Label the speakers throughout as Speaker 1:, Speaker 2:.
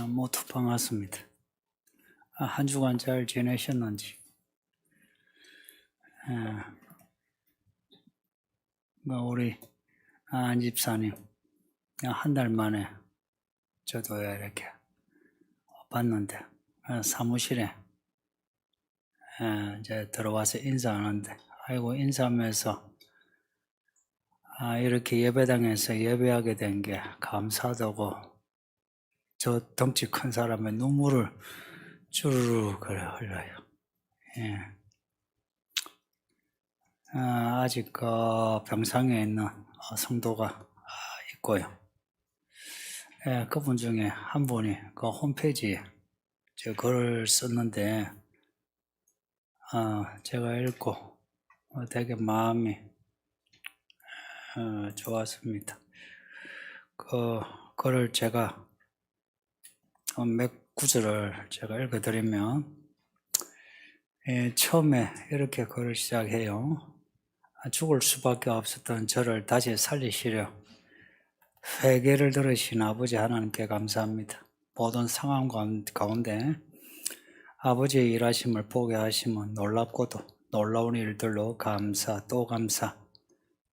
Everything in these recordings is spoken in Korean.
Speaker 1: 모두 반갑습니다. 한 주간 잘 지내셨는지. 우리 안 집사님 한 달 만에 저도 이렇게 봤는데 사무실에 이제 들어와서 인사하는데 아이고 인사하면서 이렇게 예배당에서 예배하게 된 게 감사하다고 저 덩치 큰 사람의 눈물을 주르륵 흘려요. 아직 병상에 있는 성도가 있고요. 그분 중에 한 분이 그 홈페이지에 제 글을 썼는데 제가 읽고 되게 마음이 좋았습니다. 그 글을 제가 몇 구절을 제가 읽어드리면 처음에 이렇게 글을 시작해요. 죽을 수밖에 없었던 저를 다시 살리시려 회개를 들으신 아버지 하나님께 감사합니다. 모든 상황 가운데 아버지의 일하심을 보게 하심은 놀랍고도 놀라운 일들로 감사 또 감사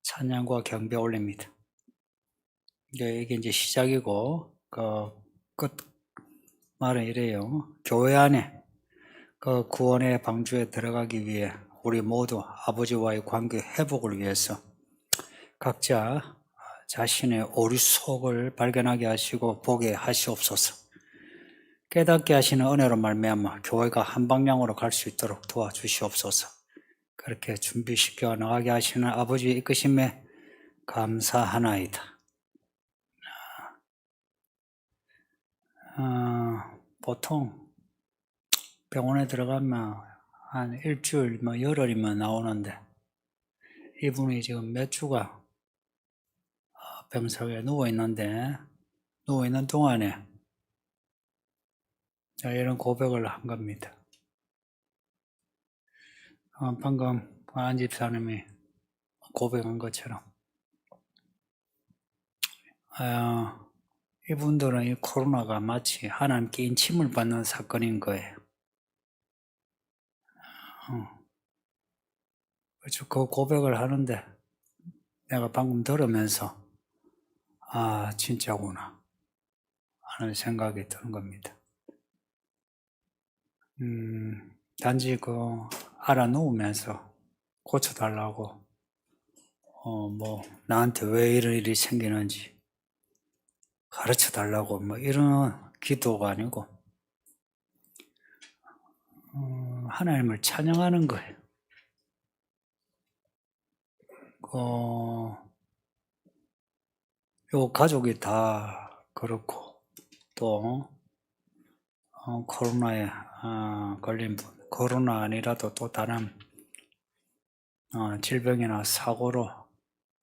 Speaker 1: 찬양과 경배 올립니다. 이게 이제 시작이고 끝 말은 이래요. 교회 안에 구원의 방주에 들어가기 위해 우리 모두 아버지와의 관계 회복을 위해서 각자 자신의 오류 속을 발견하게 하시고 보게 하시옵소서. 깨닫게 하시는 은혜로 말미암아 교회가 한 방향으로 갈 수 있도록 도와주시옵소서. 그렇게 준비시켜 나가게 하시는 아버지의 이끄심에 감사하나이다. 보통 병원에 들어가면 한 일주일, 열흘이면 나오는데 이분이 지금 몇 주가 병상에 누워있는데 누워있는 동안에 이런 고백을 한 겁니다. 방금 안 집사님이 고백한 것처럼 이분들은 이 코로나가 마치 하나님께 인침을 받는 사건인 거예요. 그 고백을 하는데 내가 방금 들으면서 진짜구나 하는 생각이 드는 겁니다. 단지 알아놓으면서 고쳐달라고 나한테 왜 이런 일이 생기는지 가르쳐달라고 이런 기도가 아니고 하나님을 찬양하는 거예요. 요 가족이 다 그렇고 또 코로나에 걸린 분, 코로나 아니라도 또 다른 질병이나 사고로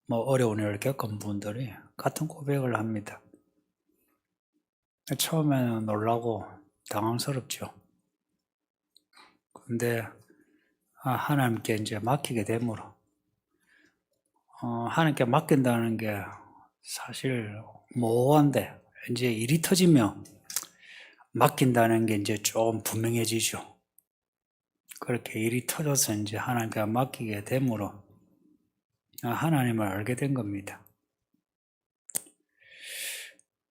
Speaker 1: 어려운 일을 겪은 분들이 같은 고백을 합니다. 처음에는 놀라고 당황스럽죠. 근데 하나님께 이제 맡기게 되므로 하나님께 맡긴다는 게 사실 모호한데 이제 일이 터지면 맡긴다는 게 이제 좀 분명해지죠. 그렇게 일이 터져서 이제 하나님께 맡기게 되므로 하나님을 알게 된 겁니다.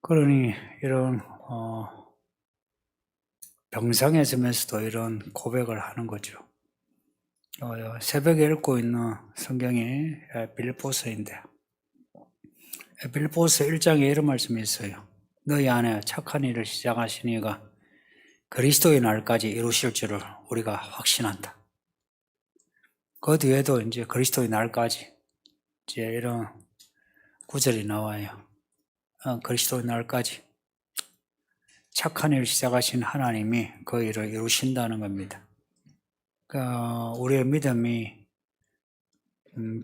Speaker 1: 그러니 이런 병상에 있으면서도 이런 고백을 하는 거죠. 새벽에 읽고 있는 성경이 빌립보서인데 빌립보서 1장에 이런 말씀이 있어요. 너희 안에 착한 일을 시작하신 이가 그리스도의 날까지 이루실 줄을 우리가 확신한다. 그 뒤에도 이제 그리스도의 날까지 이제 이런 구절이 나와요. 그리스도의 날까지 착한 일을 시작하신 하나님이 그 일을 이루신다는 겁니다. 우리의 믿음이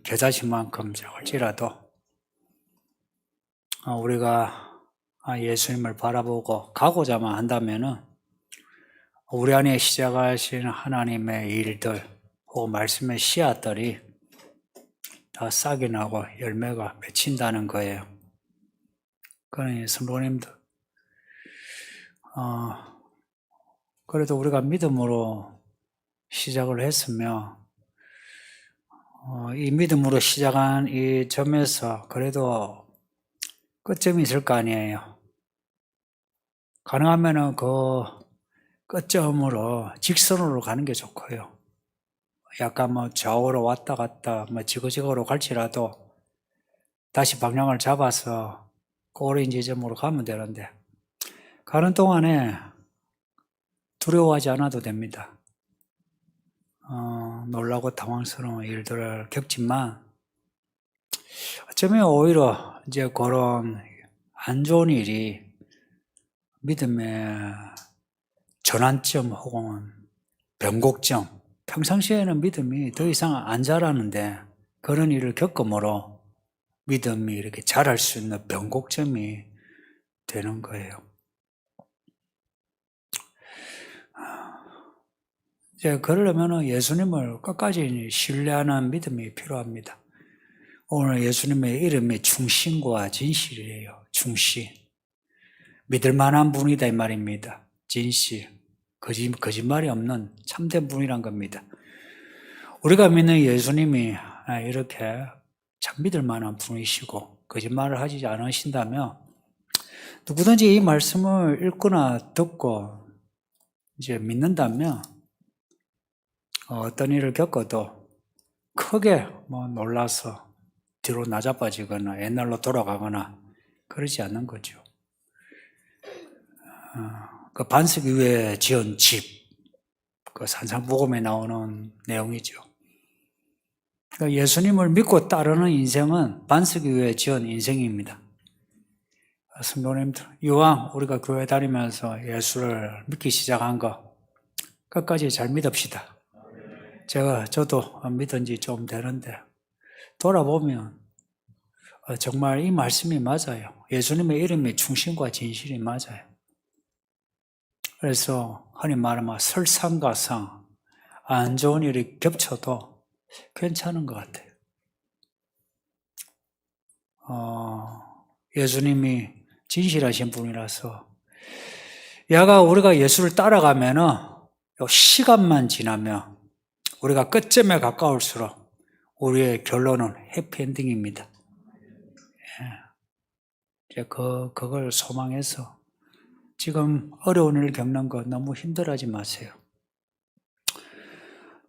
Speaker 1: 겨자씨만큼 작을지라도 우리가 예수님을 바라보고 가고자만 한다면은 우리 안에 시작하신 하나님의 일들 혹은 말씀의 씨앗들이 다 싹이 나고 열매가 맺힌다는 거예요. 그러니 성도님들 그래도 우리가 믿음으로 시작을 했으며 이 믿음으로 시작한 이 점에서 그래도 끝점이 있을 거 아니에요. 가능하면은 그 끝점으로 직선으로 가는 게 좋고요. 약간 뭐 좌우로 왔다 갔다 뭐 지그재그로 갈지라도 다시 방향을 잡아서 꼬린 지점으로 가면 되는데 가는 동안에 두려워하지 않아도 됩니다. 놀라고 당황스러운 일들을 겪지만 어쩌면 오히려 이제 그런 안 좋은 일이 믿음의 전환점 혹은 변곡점, 평상시에는 믿음이 더 이상 안 자라는데 그런 일을 겪음으로 믿음이 이렇게 자랄 수 있는 변곡점이 되는 거예요. 이제 그러려면 예수님을 끝까지 신뢰하는 믿음이 필요합니다. 오늘 예수님의 이름이 충신과 진실이에요. 충신. 믿을 만한 분이다 이 말입니다. 진실. 거짓말이 없는 참된 분이란 겁니다. 우리가 믿는 예수님이 이렇게 참 믿을 만한 분이시고 거짓말을 하지 않으신다면 누구든지 이 말씀을 읽거나 듣고 이제 믿는다면 어떤 일을 겪어도 크게 뭐 놀라서 뒤로 나자빠지거나 옛날로 돌아가거나 그러지 않는 거죠. 그 반석 위에 지은 집, 그 산상복음에 나오는 내용이죠. 그러니까 예수님을 믿고 따르는 인생은 반석 위에 지은 인생입니다. 성도님들, 이왕 우리가 교회 다니면서 예수를 믿기 시작한 거 끝까지 잘 믿읍시다. 저도 믿은 지 좀 되는데 돌아보면 정말 이 말씀이 맞아요. 예수님의 이름이 충신과 진실이 맞아요. 그래서 흔히 말하면 설상가상 안 좋은 일이 겹쳐도 괜찮은 것 같아요. 예수님이 진실하신 분이라서 야가 우리가 예수를 따라가면은 시간만 지나면 우리가 끝점에 가까울수록 우리의 결론은 해피엔딩입니다. 그걸 소망해서 지금 어려운 일을 겪는 거 너무 힘들어하지 마세요.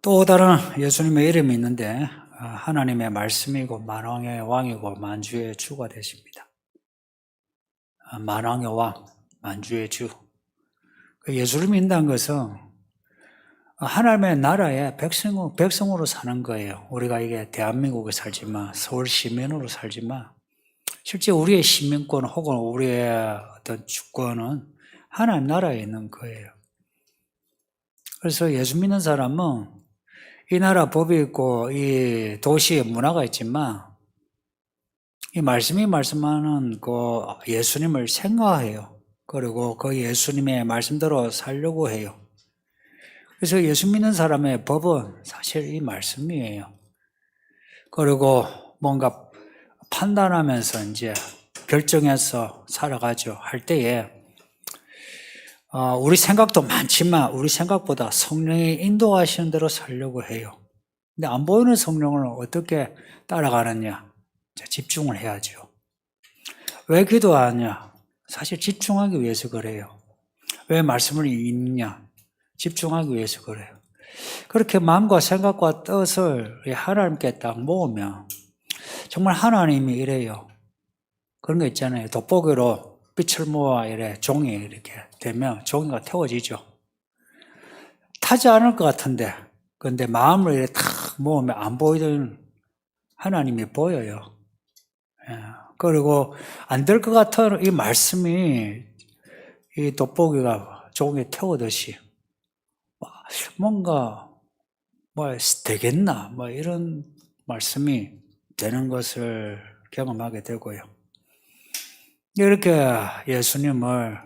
Speaker 1: 또 다른 예수님의 이름이 있는데 하나님의 말씀이고 만왕의 왕이고 만주의 주가 되십니다. 만왕의 왕, 만주의 주. 예수를 믿는다는 것은 하나님의 나라의 백성으로 사는 거예요. 우리가 이게 대한민국에 살지만 서울 시민으로 살지만 실제 우리의 시민권 혹은 우리의 어떤 주권은 하나님 나라에 있는 거예요. 그래서 예수 믿는 사람은 이 나라 법이 있고 이 도시의 문화가 있지만 이 말씀이 말씀하는 그 예수님을 생각해요. 그리고 그 예수님의 말씀대로 살려고 해요. 그래서 예수 믿는 사람의 법은 사실 이 말씀이에요. 그리고 뭔가 판단하면서 이제 결정해서 살아가죠. 할 때에 우리 생각도 많지만 우리 생각보다 성령이 인도하시는 대로 살려고 해요. 근데 안 보이는 성령을 어떻게 따라가느냐? 집중을 해야죠. 왜 기도하냐? 사실 집중하기 위해서 그래요. 왜 말씀을 읽느냐? 집중하기 위해서 그래요. 그렇게 마음과 생각과 뜻을 하나님께 딱 모으면 정말 하나님이 이래요. 그런 거 있잖아요. 돋보기로 빛을 모아 이래 종이 이렇게 되면 종이가 태워지죠. 타지 않을 것 같은데 근데 마음을 이렇게 탁 모으면 안 보이던 하나님이 보여요. 그리고 안 될 것 같은 이 말씀이 이 돋보기가 종이 태우듯이 뭔가 되겠나 이런 말씀이 되는 것을 경험하게 되고요. 이렇게 예수님을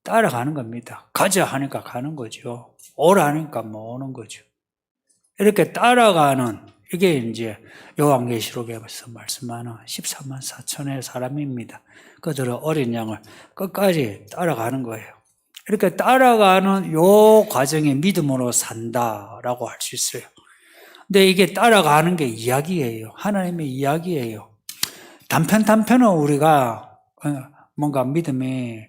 Speaker 1: 따라가는 겁니다. 가자 하니까 가는 거죠. 오라 하니까 오는 거죠. 이렇게 따라가는 이게 이제 요한계시록에서 말씀하는 14만 4천의 사람입니다. 그들은 어린 양을 끝까지 따라가는 거예요. 이렇게 따라가는 요 과정이 믿음으로 산다라고 할 수 있어요. 근데 이게 따라가는 게 이야기예요. 하나님의 이야기예요. 단편은 우리가 뭔가 믿음이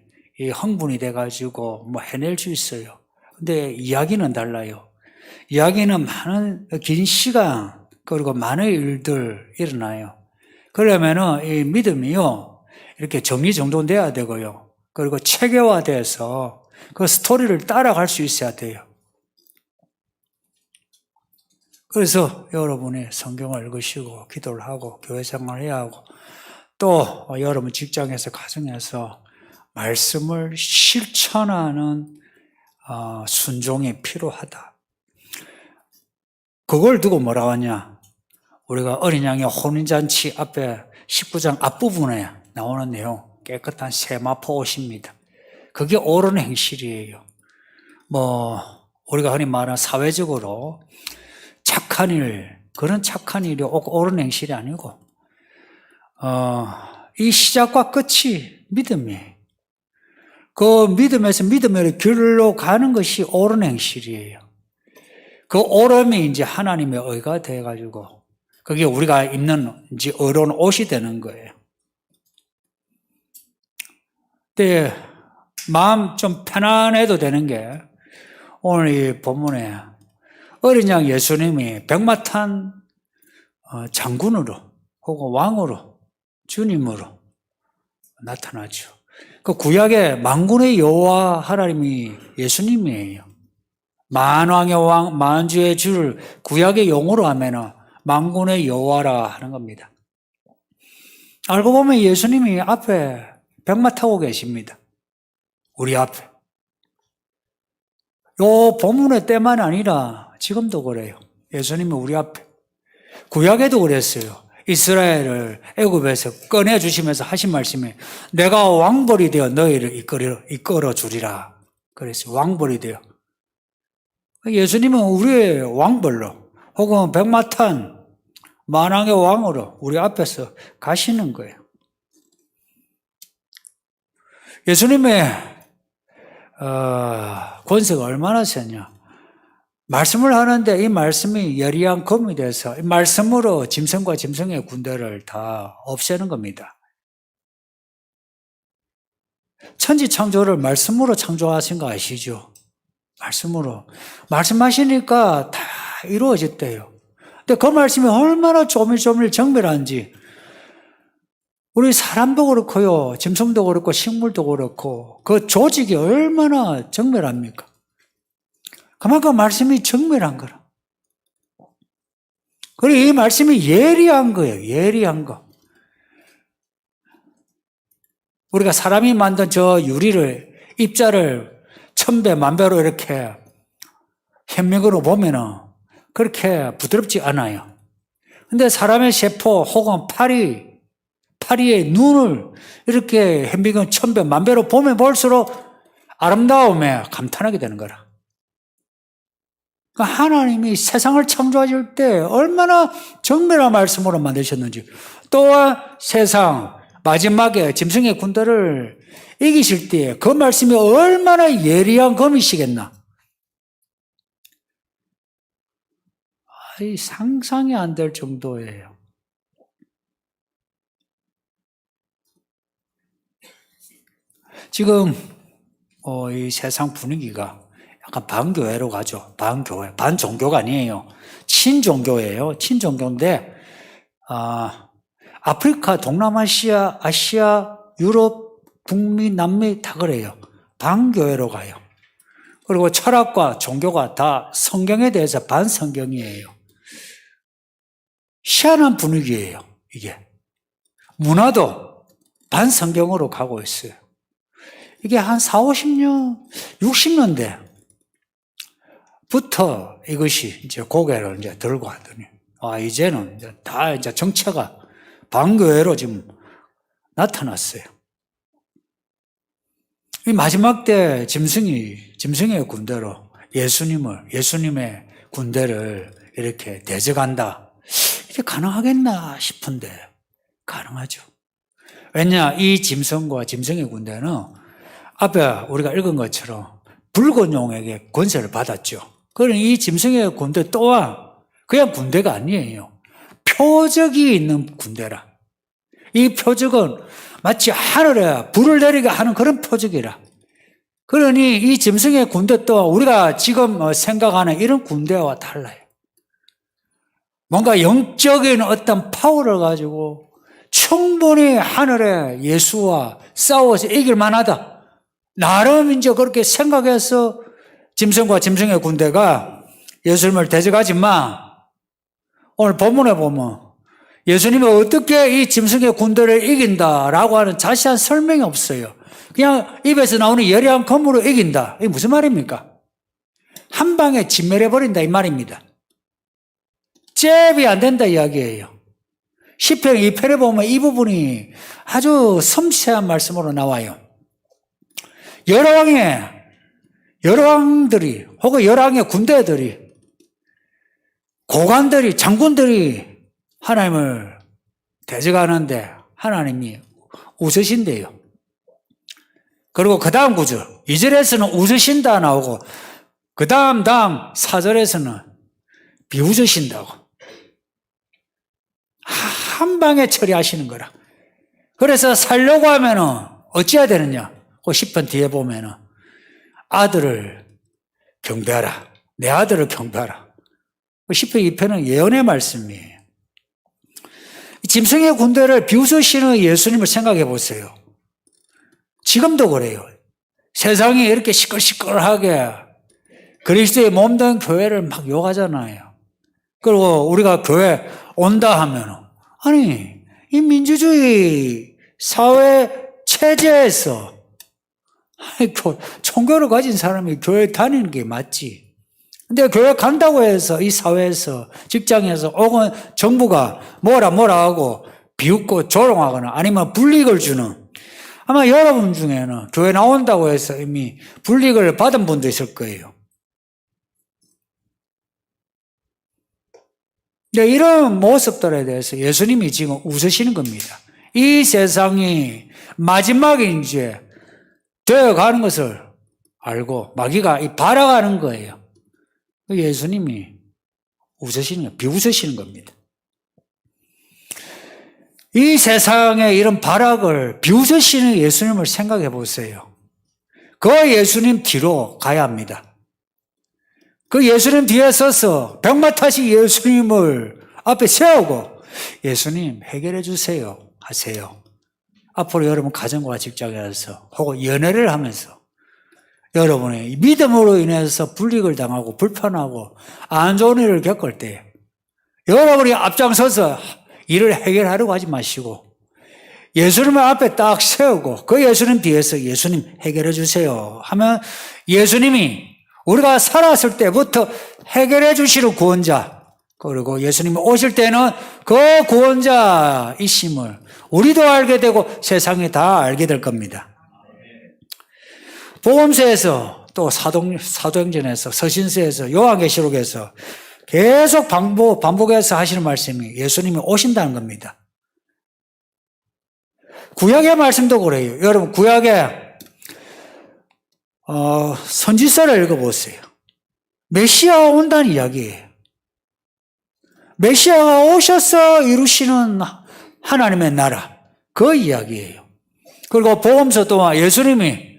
Speaker 1: 흥분이 돼가지고 뭐 해낼 수 있어요. 근데 이야기는 달라요. 이야기는 많은 긴 시간 그리고 많은 일들 일어나요. 그러면은 이 믿음이요 이렇게 정리정돈돼야 되고요. 그리고 체계화돼서 그 스토리를 따라갈 수 있어야 돼요. 그래서 여러분이 성경을 읽으시고 기도를 하고 교회 생활을 해야 하고 또 여러분 직장에서 가정에서 말씀을 실천하는 순종이 필요하다. 그걸 두고 뭐라고 하냐? 우리가 어린 양의 혼인잔치 앞에 19장 앞부분에 나오는 내용 깨끗한 세마포 옷입니다. 그게 옳은 행실이에요. 우리가 흔히 말하는 사회적으로 착한 일, 그런 착한 일이 옳은 행실이 아니고 이 시작과 끝이 믿음이에요. 그 믿음에서 믿음의 길로 가는 것이 옳은 행실이에요. 그 옳음이 이제 하나님의 의가 돼가지고 그게 우리가 입는 이제 의로운 옷이 되는 거예요. 근데 마음 좀 편안해도 되는 게 오늘 이 본문에 어린 양 예수님이 백마탄 장군으로 혹은 왕으로 주님으로 나타나죠. 그 구약의 만군의 여호와 하나님이 예수님이에요. 만왕의 왕, 만주의 주를 구약의 용어로 하면은 만군의 여호와라 하는 겁니다. 알고 보면 예수님이 앞에 백마 타고 계십니다. 우리 앞에. 요 본문의 때만 아니라 지금도 그래요. 예수님이 우리 앞에. 구약에도 그랬어요. 이스라엘을 애굽에서 꺼내주시면서 하신 말씀이 내가 왕벌이 되어 너희를 이끌어 주리라. 그랬어요. 왕벌이 되어. 예수님은 우리의 왕벌로 혹은 백마탄 만왕의 왕으로 우리 앞에서 가시는 거예요. 예수님의 권세가 얼마나 세냐. 말씀을 하는데 이 말씀이 예리한 검이 돼서 이 말씀으로 짐승과 짐승의 군대를 다 없애는 겁니다. 천지 창조를 말씀으로 창조하신 거 아시죠? 말씀으로. 말씀하시니까 다 이루어졌대요. 근데 그 말씀이 얼마나 조밀조밀 정밀한지 우리 사람도 그렇고요. 짐승도 그렇고 식물도 그렇고 그 조직이 얼마나 정밀합니까? 그만큼 말씀이 정밀한 거라. 그리고 이 말씀이 예리한 거예요. 예리한 거. 우리가 사람이 만든 저 유리를 입자를 1000배, 10,000배로 이렇게 현미경으로 보면은 그렇게 부드럽지 않아요. 근데 사람의 세포 혹은 파리의 눈을 이렇게 현미경 1000배, 10,000배로 보면 볼수록 아름다움에 감탄하게 되는 거라. 그러니까 하나님이 세상을 창조하실 때 얼마나 정밀한 말씀으로 만드셨는지 또한 세상 마지막에 짐승의 군대를 이기실 때 그 말씀이 얼마나 예리한 검이시겠나. 상상이 안 될 정도예요. 지금 이 세상 분위기가 약간 반교회로 가죠. 반교회. 반종교가 아니에요. 친종교예요. 친종교인데 아프리카, 동남아시아, 아시아, 유럽, 북미, 남미 다 그래요. 반교회로 가요. 그리고 철학과 종교가 다 성경에 대해서 반성경이에요. 희한한 분위기예요. 이게. 문화도 반성경으로 가고 있어요. 이게 한 40, 50년, 60년대부터 이것이 이제 고개를 이제 들고 하더니, 이제는 다 이제 정체가 반교회로 지금 나타났어요. 이 마지막 때 짐승의 군대로 예수님의 군대를 이렇게 대적한다. 이게 가능하겠나 싶은데, 가능하죠. 왜냐, 이 짐승과 짐승의 군대는 앞에 우리가 읽은 것처럼 붉은 용에게 권세를 받았죠. 그러니 이 짐승의 군대 또한 그냥 군대가 아니에요. 표적이 있는 군대라. 이 표적은 마치 하늘에 불을 내리게 하는 그런 표적이라. 그러니 이 짐승의 군대 또한 우리가 지금 생각하는 이런 군대와 달라요. 뭔가 영적인 어떤 파워를 가지고 충분히 하늘에 예수와 싸워서 이길 만하다. 나름 이제 그렇게 생각해서 짐승과 짐승의 군대가 예수님을 대적하지만 오늘 본문에 보면 예수님이 어떻게 이 짐승의 군대를 이긴다라고 하는 자세한 설명이 없어요. 그냥 입에서 나오는 예리한 검으로 이긴다. 이게 무슨 말입니까? 한 방에 진멸해버린다 이 말입니다. 잽이 안 된다 이야기예요. 시편 2편에 보면 이 부분이 아주 섬세한 말씀으로 나와요. 여러 왕들이 혹은 여러 왕의 군대들이 고관들이 장군들이 하나님을 대적하는데 하나님이 웃으신대요. 그리고 그 다음 구절 2절에서는 웃으신다 나오고 그 다음 4절에서는 비웃으신다고 한 방에 처리하시는 거라. 그래서 살려고 하면은 어찌해야 되느냐? 그 10편 뒤에 보면은 아들을 경배하라. 내 아들을 경배하라. 10편 2편은 예언의 말씀이에요. 짐승의 군대를 비웃으시는 예수님을 생각해 보세요. 지금도 그래요. 세상이 이렇게 시끌시끌하게 그리스도의 몸된 교회를 막 욕하잖아요. 그리고 우리가 교회 온다 하면 아니 이 민주주의 사회 체제에서 종교를 가진 사람이 교회 다니는 게 맞지. 근데 교회 간다고 해서 이 사회에서 직장에서 혹은 정부가 뭐라 하고 비웃고 조롱하거나 아니면 불이익을 주는 아마 여러분 중에는 교회 나온다고 해서 이미 불이익을 받은 분도 있을 거예요. 근데 이런 모습들에 대해서 예수님이 지금 웃으시는 겁니다. 이 세상이 마지막에 이제 되어가는 것을 알고 마귀가 발아가는 거예요. 예수님이 웃으시는 거예요. 비웃으시는 겁니다. 이 세상에 이런 발악을 비웃으시는 예수님을 생각해 보세요. 그 예수님 뒤로 가야 합니다. 그 예수님 뒤에 서서 병마타시 예수님을 앞에 세우고 예수님 해결해 주세요 하세요. 앞으로 여러분 가정과 직장에서 혹은 연애를 하면서 여러분의 믿음으로 인해서 불이익을 당하고 불편하고 안 좋은 일을 겪을 때 여러분이 앞장서서 일을 해결하려고 하지 마시고 예수님을 앞에 딱 세우고 그 예수님 뒤에서 예수님 해결해 주세요 하면 예수님이 우리가 살았을 때부터 해결해 주시는 구원자 그리고 예수님이 오실 때는 그 구원자이심을 우리도 알게 되고 세상이 다 알게 될 겁니다. 복음서에서 또 사도행전에서 서신서에서 요한계시록에서 계속 반복해서 하시는 말씀이 예수님이 오신다는 겁니다. 구약의 말씀도 그래요. 여러분 구약에 선지서를 읽어보세요. 메시아가 온다는 이야기예요. 메시아가 오셔서 이루시는 하나님의 나라 그 이야기예요. 그리고 복음서 또한 예수님이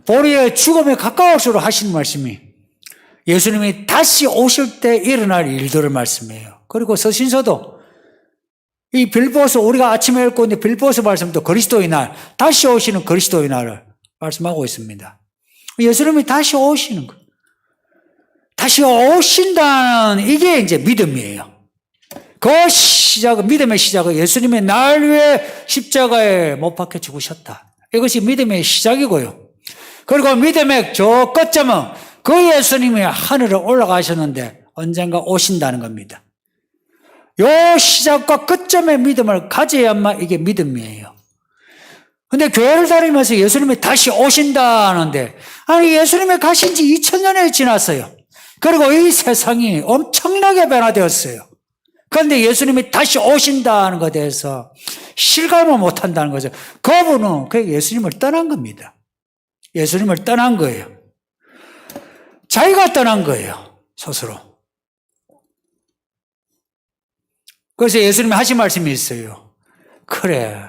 Speaker 1: 보리의 죽음에 가까울수록 하시는 말씀이 예수님이 다시 오실 때 일어날 일들을 말씀해요. 그리고 서신서도 이 빌보서 우리가 아침에 읽고 있는 빌보서 말씀도 그리스도의 날 다시 오시는 그리스도의 날을 말씀하고 있습니다. 예수님이 다시 오시는 거예요. 다시 오신다는 이게 이제 믿음이에요. 그 시작은 믿음의 시작은 예수님의 날 위해 십자가에 못 박혀 죽으셨다. 이것이 믿음의 시작이고요. 그리고 믿음의 저 끝점은 그 예수님이 하늘에 올라가셨는데 언젠가 오신다는 겁니다. 요 시작과 끝점의 믿음을 가져야만 이게 믿음이에요. 근데 교회를 다니면서 예수님이 다시 오신다는데 아니 예수님이 가신 지 2000년이 지났어요. 그리고 이 세상이 엄청나게 변화되었어요. 그런데 예수님이 다시 오신다는 것에 대해서 실감을 못한다는 거죠. 그분은 그 예수님을 떠난 겁니다. 예수님을 떠난 거예요. 자기가 떠난 거예요. 스스로. 그래서 예수님이 하신 말씀이 있어요. 그래.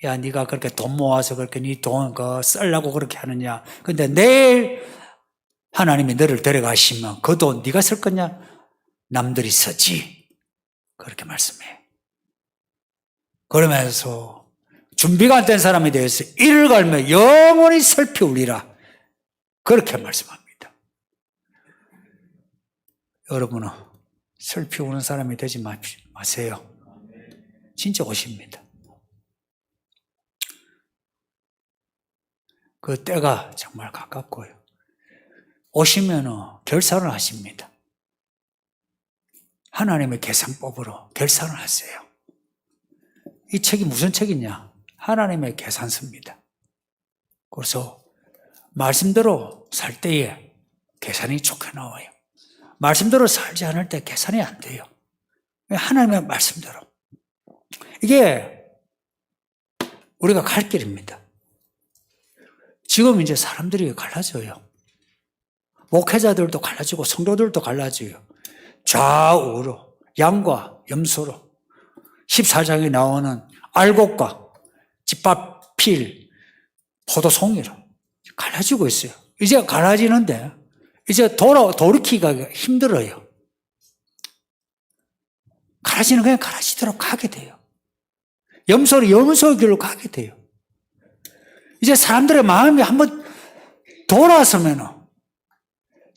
Speaker 1: 야, 네가 그렇게 돈 모아서 그렇게 네 돈 쓰려고 그렇게 하느냐. 근데 내일 하나님이 너를 데려가시면 그 돈 네가 쓸 거냐? 남들이 쓰지. 그렇게 말씀해요. 그러면서 준비가 안 된 사람에 대해서 이를 갈며 영원히 슬피 울리라. 그렇게 말씀합니다. 여러분은 슬피 우는 사람이 되지 마세요. 진짜 오십니다. 그 때가 정말 가깝고요. 오시면 결산을 하십니다. 하나님의 계산법으로 결산을 하세요. 이 책이 무슨 책이냐? 하나님의 계산서입니다. 그래서 말씀대로 살 때에 계산이 좋게 나와요. 말씀대로 살지 않을 때 계산이 안 돼요. 하나님의 말씀대로. 이게 우리가 갈 길입니다. 지금 이제 사람들이 갈라져요. 목회자들도 갈라지고 성도들도 갈라져요. 좌우로, 양과 염소로 14장에 나오는 알곡과 집밥필, 포도송이로 갈라지고 있어요. 이제 갈라지는데 이제 돌이키기가 힘들어요. 갈라지는 그냥 갈라지도록 가게 돼요. 염소는 염소의 길로 가게 돼요. 이제 사람들의 마음이 한번 돌아서면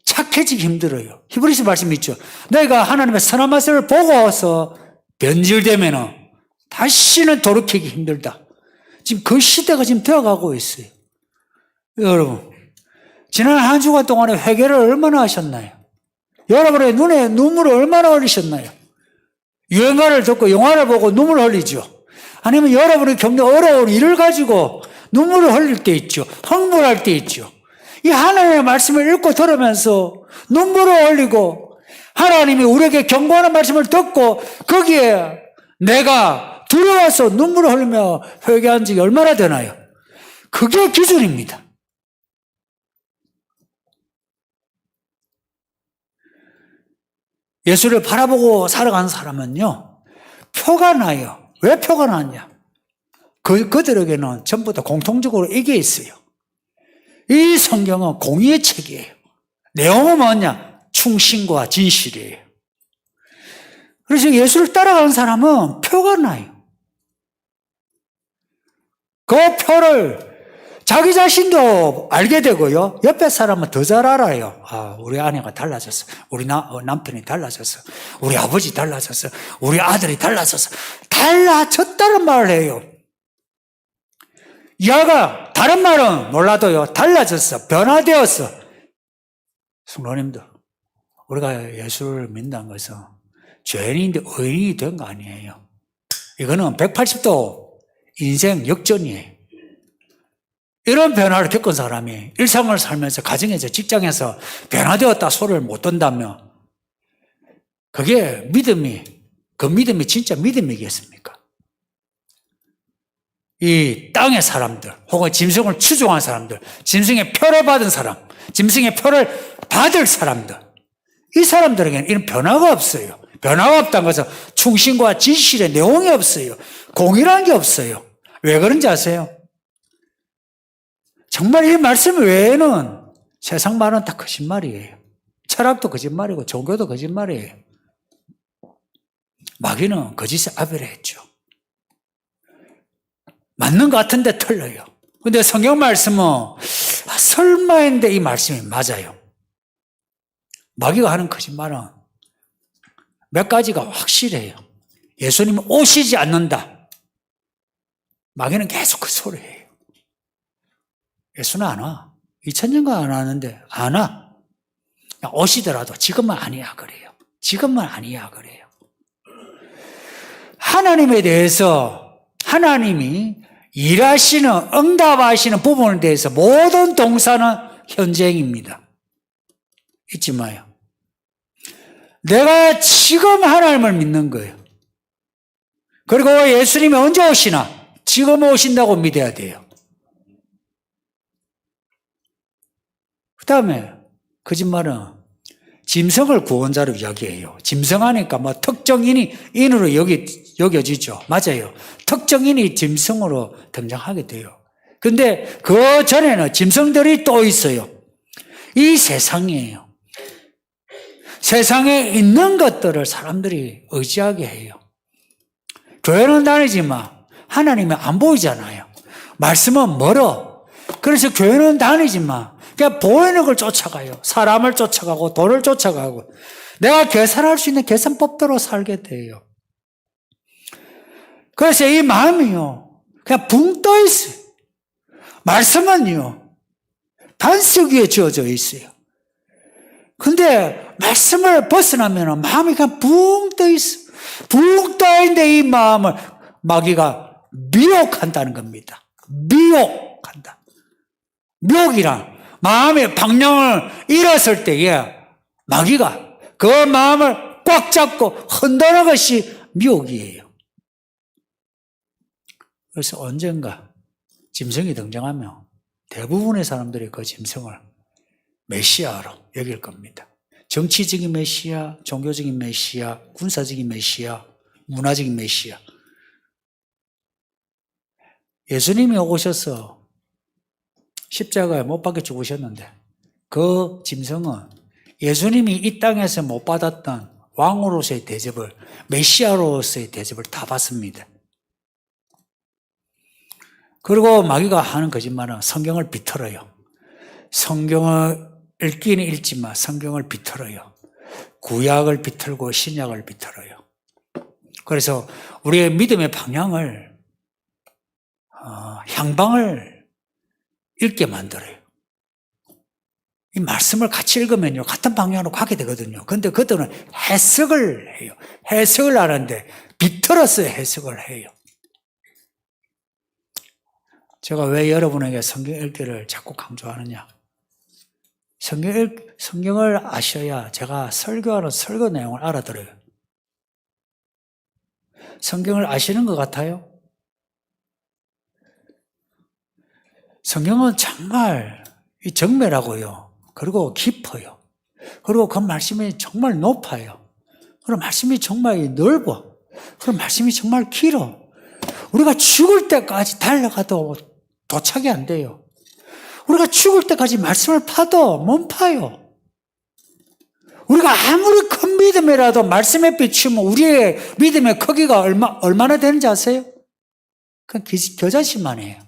Speaker 1: 착해지기 힘들어요. 히브리서 말씀이 있죠. 내가 하나님의 선한 말씀을 보고서 변질되면 다시는 돌이키기 힘들다. 지금 그 시대가 지금 되어가고 있어요. 여러분, 지난 한 주간 동안에 회개를 얼마나 하셨나요? 여러분의 눈에 눈물을 얼마나 흘리셨나요? 유행가를 듣고 영화를 보고 눈물을 흘리죠. 아니면 여러분이 겪는 어려운 일을 가지고 눈물을 흘릴 때 있죠. 흥분할 때 있죠. 이 하나님의 말씀을 읽고 들으면서 눈물을 흘리고 하나님이 우리에게 경고하는 말씀을 듣고 거기에 내가 두려워서 눈물을 흘리며 회개한 적이 얼마나 되나요? 그게 기준입니다. 예수를 바라보고 살아가는 사람은요, 표가 나요. 왜 표가 나냐? 그들에게는 전부 다 공통적으로 이게 있어요. 이 성경은 공의의 책이에요. 내용은 뭐냐? 충신과 진실이에요. 그래서 예수를 따라가는 사람은 표가 나요. 그 표를 자기 자신도 알게 되고요. 옆에 사람은 더 잘 알아요. 아, 우리 아내가 달라졌어. 우리 남편이 달라졌어. 우리 아버지 달라졌어. 우리 아들이 달라졌어. 달라졌다는 말을 해요. 이하가 다른 말은 몰라도요. 달라졌어. 변화되었어. 성도님들, 우리가 예수를 믿는다는 것은 죄인인데 의인이 된 거 아니에요. 이거는 180도 인생 역전이에요. 이런 변화를 겪은 사람이 일상을 살면서 가정에서 직장에서 변화되었다 소리를 못 듣는다면 그게 그 믿음이 진짜 믿음이겠습니까? 이 땅의 사람들 혹은 짐승을 추종한 사람들, 짐승의 표를 받은 사람, 짐승의 표를 받을 사람들, 이 사람들에게는 이런 변화가 없어요. 변화가 없다는 것은 충신과 진실의 내용이 없어요. 공의라는 게 없어요. 왜 그런지 아세요? 정말 이 말씀 외에는 세상 말은 다 거짓말이에요. 철학도 거짓말이고 종교도 거짓말이에요. 마귀는 거짓에 아벨했죠. 맞는 것 같은데 틀려요. 근데 성경 말씀은 설마인데 이 말씀이 맞아요. 마귀가 하는 거짓말은 몇 가지가 확실해요. 예수님은 오시지 않는다. 마귀는 계속 그 소리예요. 예수는 안 와. 2000년간 안 왔는데 안 와. 오시더라도 지금은 아니야 그래요. 지금은 아니야 그래요. 하나님에 대해서 하나님이 일하시는 응답하시는 부분에 대해서 모든 동사는 현재입니다. 잊지 마요. 내가 지금 하나님을 믿는 거예요. 그리고 예수님이 언제 오시나? 지금 오신다고 믿어야 돼요. 그 다음에 거짓말은 짐승을 구원자로 이야기해요. 짐승하니까 뭐 특정인으로 여겨지죠. 맞아요. 특정인이 짐승으로 등장하게 돼요. 근데 그 전에는 짐승들이 또 있어요. 이 세상이에요. 세상에 있는 것들을 사람들이 의지하게 해요. 교회는 다니지만 하나님은 안 보이잖아요. 말씀은 멀어. 그래서 교회는 다니지만 그냥 보이는 걸 쫓아가요. 사람을 쫓아가고 돈을 쫓아가고 내가 계산할 수 있는 계산법대로 살게 돼요. 그래서 이 마음이요 그냥 붕 떠 있어요. 말씀은요 반석 위에 지어져 있어요. 근데 말씀을 벗어나면 마음이 그냥 붕 떠 있어. 붕 떠 있는데 이 마음을 마귀가 미혹한다는 겁니다. 미혹한다. 미혹이란 마음의 방향을 잃었을 때에 마귀가 그 마음을 꽉 잡고 흔드는 것이 미혹이에요. 그래서 언젠가 짐승이 등장하면 대부분의 사람들이 그 짐승을 메시아로 여길 겁니다. 정치적인 메시아, 종교적인 메시아, 군사적인 메시아, 문화적인 메시아. 예수님이 오셔서 십자가에 못 박혀 죽으셨는데 그 짐승은 예수님이 이 땅에서 못 받았던 왕으로서의 대접을, 메시아로서의 대접을 다 받습니다. 그리고 마귀가 하는 거짓말은 성경을 비틀어요. 성경을 읽기는 읽지만 성경을 비틀어요. 구약을 비틀고 신약을 비틀어요. 그래서 우리의 믿음의 방향을 향방을 읽게 만들어요. 이 말씀을 같이 읽으면요 같은 방향으로 가게 되거든요. 그런데 그들은 해석을 해요. 해석을 하는데 비틀어서 해석을 해요. 제가 왜 여러분에게 성경 읽기를 자꾸 강조하느냐? 성경을 아셔야 제가 설교하는 설교 내용을 알아들어요. 성경을 아시는 것 같아요? 성경은 정말 정밀하고요. 그리고 깊어요. 그리고 그 말씀이 정말 높아요. 그리고 말씀이 정말 넓어. 그리고 말씀이 정말 길어. 우리가 죽을 때까지 달려가도 도착이 안 돼요. 우리가 죽을 때까지 말씀을 파도 못 파요. 우리가 아무리 큰 믿음이라도 말씀에 비추면 우리의 믿음의 크기가 얼마나 되는지 아세요? 그건 겨자씨만 해요.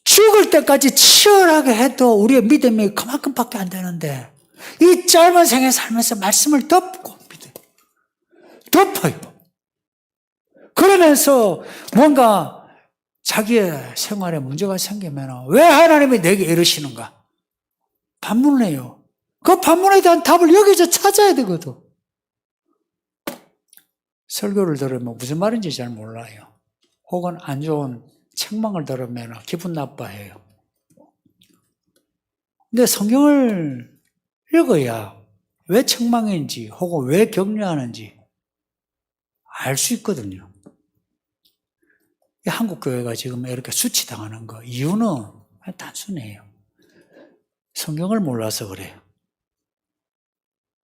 Speaker 1: 죽을 때까지 치열하게 해도 우리의 믿음이 그만큼밖에 안 되는데 이 짧은 생에 살면서 말씀을 덮어요. 그러면서 뭔가 자기의 생활에 문제가 생기면 왜 하나님이 내게 이러시는가? 반문을 해요. 그 반문에 대한 답을 여기서 찾아야 되거든. 설교를 들으면 무슨 말인지 잘 몰라요. 혹은 안 좋은 책망을 들으면 기분 나빠해요. 근데 성경을 읽어야 왜 책망인지 혹은 왜 격려하는지 알 수 있거든요. 한국 교회가 지금 이렇게 수치당하는 거 이유는 단순해요. 성경을 몰라서 그래요.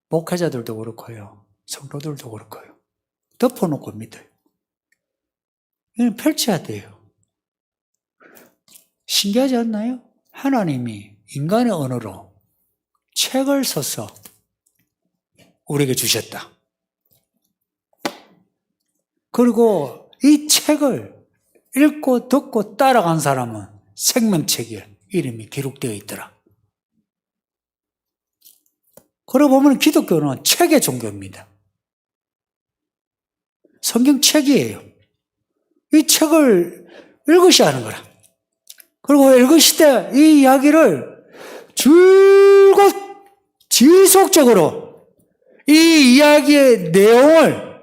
Speaker 1: 목회자들도 그렇고요. 성도들도 그렇고요. 덮어놓고 믿어요. 이건 펼쳐야 돼요. 신기하지 않나요? 하나님이 인간의 언어로 책을 써서 우리에게 주셨다. 그리고 이 책을 읽고 듣고 따라간 사람은 생명책에 이름이 기록되어 있더라. 그러고 보면 기독교는 책의 종교입니다. 성경책이에요. 이 책을 읽으셔야 하는 거라. 그리고 읽으실 때 이 이야기를 줄곧 지속적으로 이 이야기의 내용을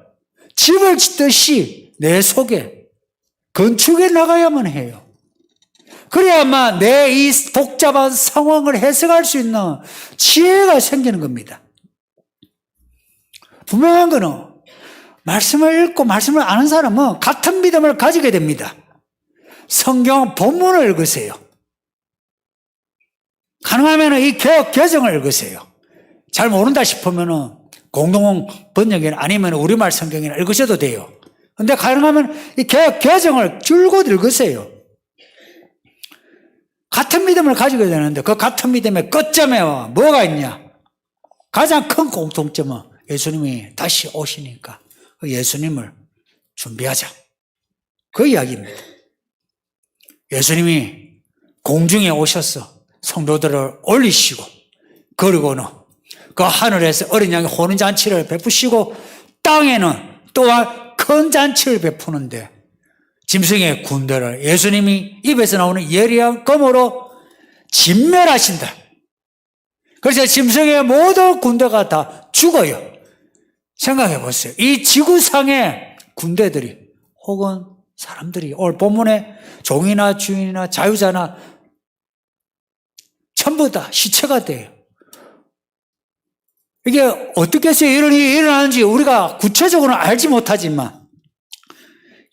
Speaker 1: 집을 짓듯이 내 속에 건축해 나가야만 해요. 그래야만 내 이 복잡한 상황을 해석할 수 있는 지혜가 생기는 겁니다. 분명한 거는 말씀을 읽고 말씀을 아는 사람은 같은 믿음을 가지게 됩니다. 성경 본문을 읽으세요. 가능하면 이 개혁 개정을 읽으세요. 잘 모른다 싶으면 공동 번역이나 아니면 우리말 성경이나 읽으셔도 돼요. 근데 가능하면 이 개혁 개정을 줄곧 읽으세요. 같은 믿음을 가지게 되는데 그 같은 믿음의 끝점에 뭐가 있냐? 가장 큰 공통점은 예수님이 다시 오시니까 그 예수님을 준비하자. 그 이야기입니다. 예수님이 공중에 오셔서 성도들을 올리시고 그리고는 그 하늘에서 어린 양의 혼인잔치를 베푸시고 땅에는 또한 큰 잔치를 베푸는데 짐승의 군대를 예수님이 입에서 나오는 예리한 검으로 진멸하신다. 그래서 짐승의 모든 군대가 다 죽어요. 생각해 보세요. 이 지구상의 군대들이 혹은 사람들이 오늘 본문에 종이나 주인이나 자유자나 전부 다 시체가 돼요. 이게 어떻게 해서 이런 일이 일어나는지 우리가 구체적으로는 알지 못하지만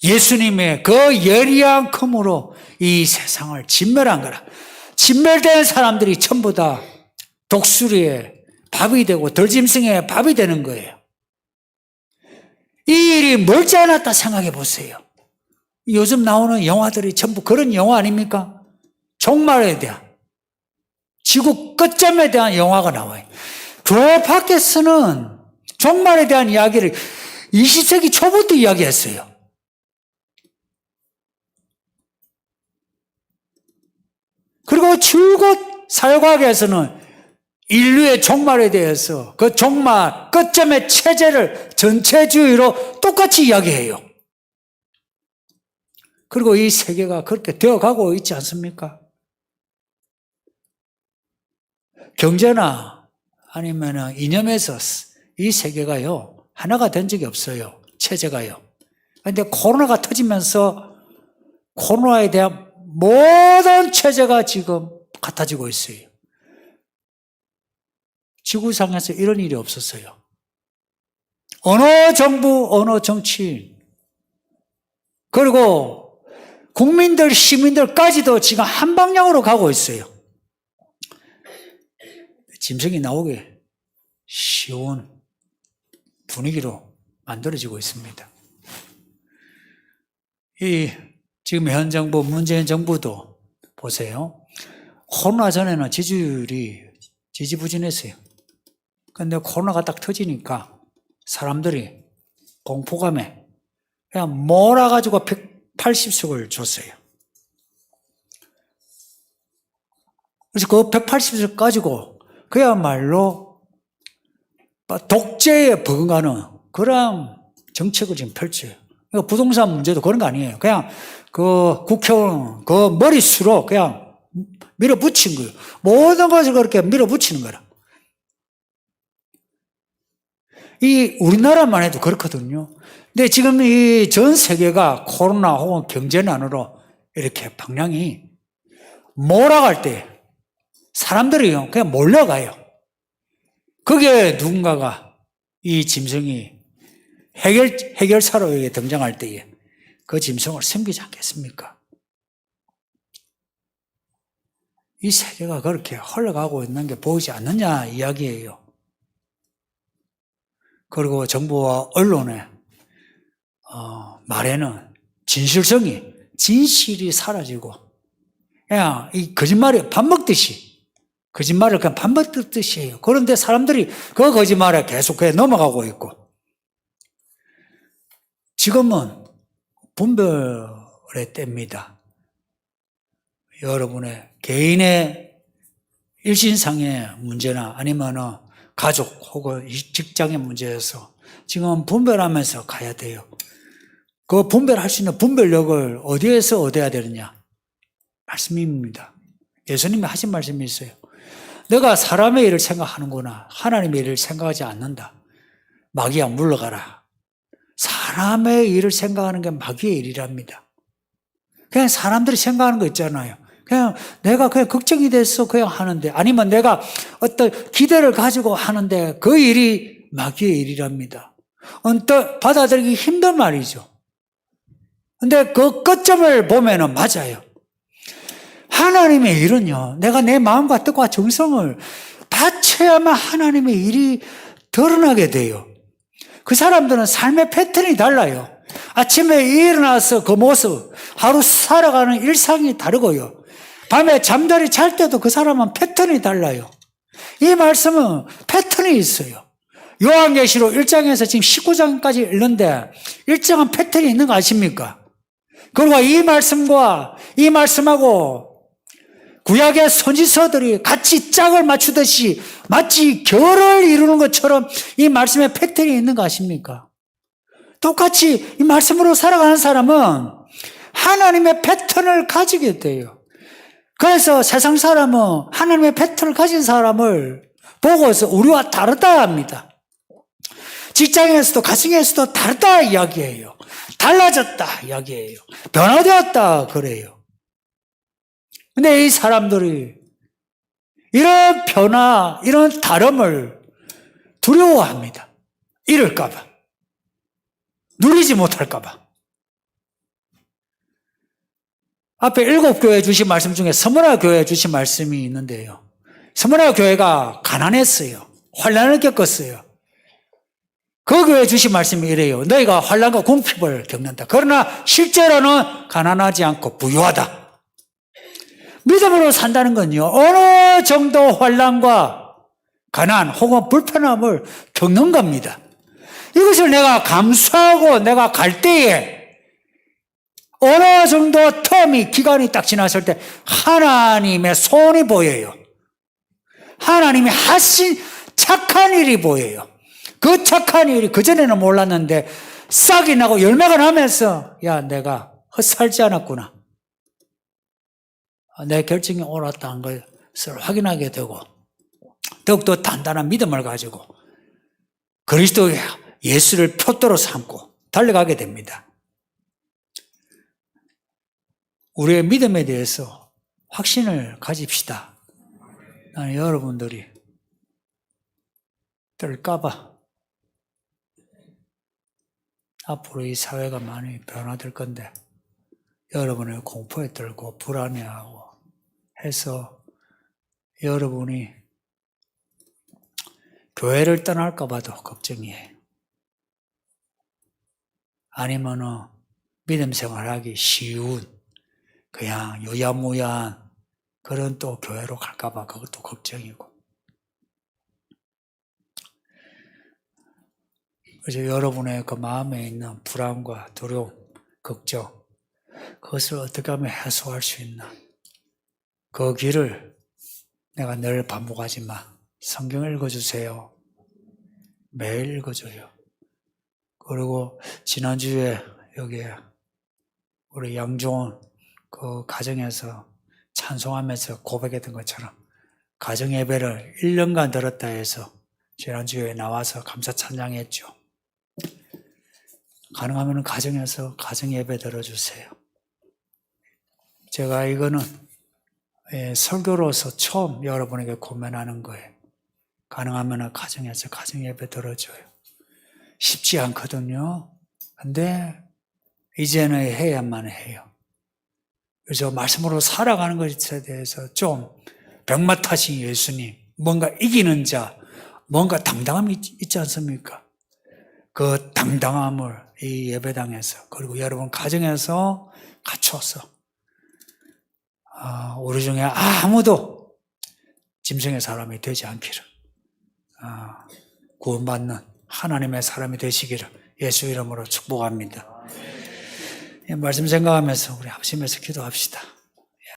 Speaker 1: 예수님의 그 예리한 검으로 이 세상을 진멸한 거라. 진멸된 사람들이 전부 다 독수리의 밥이 되고 들짐승의 밥이 되는 거예요. 이 일이 멀지 않았다 생각해 보세요. 요즘 나오는 영화들이 전부 그런 영화 아닙니까? 종말에 대한, 지구 끝점에 대한 영화가 나와요. 교회 밖에서는 종말에 대한 이야기를 20세기 초부터 이야기했어요. 그리고 줄곧 사회과학에서는 인류의 종말에 대해서 그 종말 끝점의 체제를 전체주의로 똑같이 이야기해요. 그리고 이 세계가 그렇게 되어가고 있지 않습니까? 경제나 아니면 이념에서 이 세계가요 하나가 된 적이 없어요. 체제가요. 그런데 코로나가 터지면서 코로나에 대한 모든 체제가 지금 같아지고 있어요. 지구상에서 이런 일이 없었어요. 어느 정부, 어느 정치인, 그리고 국민들, 시민들까지도 지금 한 방향으로 가고 있어요. 짐승이 나오게 쉬운 분위기로 만들어지고 있습니다. 지금 현 정부, 문재인 정부도 보세요. 코로나 전에는 지지율이 지지부진했어요. 그런데 코로나가 딱 터지니까 사람들이 공포감에 그냥 몰아가지고 180석을 줬어요. 그래서 그 180석 가지고 그야말로 독재에 버금가는 그런 정책을 지금 펼쳐요. 그러니까 부동산 문제도 그런 거 아니에요. 그냥 그 국회의원 그 머릿수로 그냥 밀어붙인 거예요. 모든 것을 그렇게 밀어붙이는 거라. 이 우리나라만 해도 그렇거든요. 근데 지금 이 전 세계가 코로나 혹은 경제난으로 이렇게 방향이 몰아갈 때 사람들이 그냥 몰려가요. 그게 누군가가 이 짐승이 해결사로 등장할 때에 그 짐승을 섬기지 않겠습니까? 이 세계가 그렇게 흘러가고 있는 게 보이지 않느냐 이야기예요. 그리고 정부와 언론의 말에는 진실이 사라지고 그냥 이 거짓말이 밥 먹듯이 거짓말을 그냥 밥 먹듯이 해요. 그런데 사람들이 그 거짓말에 계속해 넘어가고 있고 지금은 분별의 때입니다. 여러분의 개인의 일신상의 문제나 아니면 가족 혹은 직장의 문제에서 지금 분별하면서 가야 돼요. 그 분별할 수 있는 분별력을 어디에서 얻어야 되느냐? 말씀입니다. 예수님이 하신 말씀이 있어요. 내가 사람의 일을 생각하는구나. 하나님의 일을 생각하지 않는다. 마귀야 물러가라. 사람의 일을 생각하는 게 마귀의 일이랍니다. 그냥 사람들이 생각하는 거 있잖아요. 그냥 내가 그냥 걱정이 돼서 그냥 하는데 아니면 내가 어떤 기대를 가지고 하는데 그 일이 마귀의 일이랍니다. 언뜻 받아들이기 힘든 말이죠. 근데 그 끝점을 보면은 맞아요. 하나님의 일은요, 내가 내 마음과 뜻과 정성을 바쳐야만 하나님의 일이 드러나게 돼요. 그 사람들은 삶의 패턴이 달라요. 아침에 일어나서 그 모습, 하루 살아가는 일상이 다르고요. 밤에 잠자리 잘 때도 그 사람은 패턴이 달라요. 이 말씀은 패턴이 있어요. 요한계시록 1장에서 지금 19장까지 읽는데 일정한 패턴이 있는 거 아십니까? 그리고 이 말씀과 이 말씀하고 구약의 선지서들이 같이 짝을 맞추듯이 마치 결을 이루는 것처럼 이 말씀에 패턴이 있는 거 아십니까? 똑같이 이 말씀으로 살아가는 사람은 하나님의 패턴을 가지게 돼요. 그래서 세상 사람은 하나님의 패턴을 가진 사람을 보고서 우리와 다르다 합니다. 직장에서도 가정에서도 다르다 이야기해요. 달라졌다 이야기해요. 변화되었다 그래요. 근데 이 사람들이 이런 변화, 이런 다름을 두려워합니다. 잃을까봐. 누리지 못할까봐. 앞에 7교회 주신 말씀 중에 서문화 교회 주신 말씀이 있는데요. 서문화 교회가 가난했어요. 환난을 겪었어요. 그 교회 주신 말씀이 이래요. 너희가 환난과 궁핍을 겪는다. 그러나 실제로는 가난하지 않고 부유하다. 믿음으로 산다는 건요, 어느 정도 환난과 가난 혹은 불편함을 겪는 겁니다. 이것을 내가 감수하고 내가 갈 때에 어느 정도 텀이, 기간이 딱 지났을 때 하나님의 손이 보여요. 하나님이 하신 착한 일이 보여요. 그 착한 일이 그전에는 몰랐는데 싹이 나고 열매가 나면서 야, 내가 헛살지 않았구나. 내 결정이 옳았다는 것을 확인하게 되고 더욱더 단단한 믿음을 가지고 그리스도의 예수를 표대로 삼고 달려가게 됩니다. 우리의 믿음에 대해서 확신을 가집시다. 나는 여러분들이 뜰까봐 앞으로 이 사회가 많이 변화될 건데 여러분의 공포에 떨고 불안해하고 해서 여러분이 교회를 떠날까 봐도 걱정이에요. 아니면은 믿음 생활하기 쉬운 그냥 유야무야한 그런 또 교회로 갈까 봐 그것도 걱정이고. 그래서 여러분의 그 마음에 있는 불안과 두려움, 걱정, 그것을 어떻게 하면 해소할 수 있나? 그 길을 내가 늘 반복하지만 성경을 읽어주세요. 매일 읽어줘요. 그리고 지난주에 여기에 우리 양종원 그 가정에서 찬송하면서 고백했던 것처럼 가정 예배를 1년간 들었다 해서 지난주에 나와서 감사 찬양했죠. 가능하면 가정에서 가정 예배 들어주세요. 제가 이거는 설교로서 처음 여러분에게 고면하는 거예요. 가능하면 가정에서 가정 예배 들어줘요. 쉽지 않거든요. 근데 이제는 해야만 해요. 그래서 말씀으로 살아가는 것에 대해서 좀 병맛하신 예수님, 뭔가 이기는 자, 뭔가 당당함이 있지 않습니까? 그 당당함을 이 예배당에서 그리고 여러분 가정에서 갖춰서 우리 중에 아무도 짐승의 사람이 되지 않기를 구원받는 하나님의 사람이 되시기를 예수 이름으로 축복합니다. 말씀 생각하면서 우리 합심해서 기도합시다.